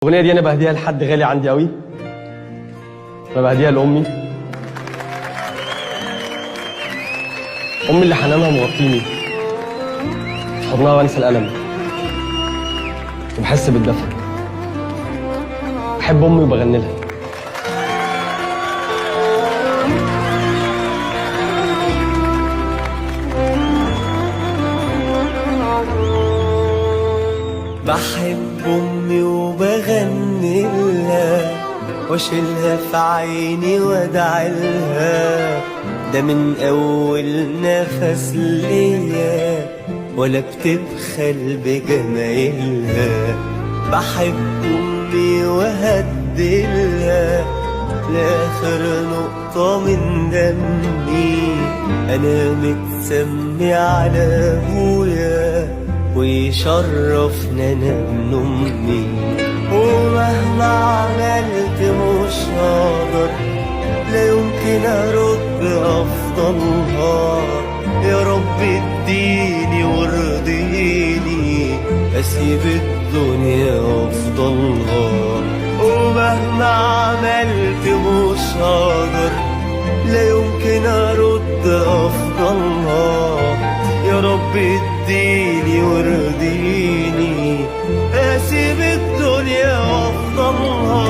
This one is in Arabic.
الأغنية دي أنا بهديها لحد غالي عندي أوي. أنا بهديها لأمي. أمي اللي حنانها مغطيني في حضنها بنسى الألم وبحس بالدفء. بحب أمي وبغني لها. بحب أمي وبغني لها واشيلها في عيني وادعي لها، ده من أول نفس ليا ولا بتبخل بجمايلها. بحب أمي وهديلها لآخر نقطة من دمي. أنا متسمي على أبويا ويشرفنا انا ابن امي، ومهما عملت مش هقدر لا يمكن ارد افضلها. يا رب اديني وارضيني اسيب الدنيا افضلها، ومهما عملت مش هقدر لا يمكن ارد افضلها. يا رب اديني وارضيني اسيب الدنيا وافضلها.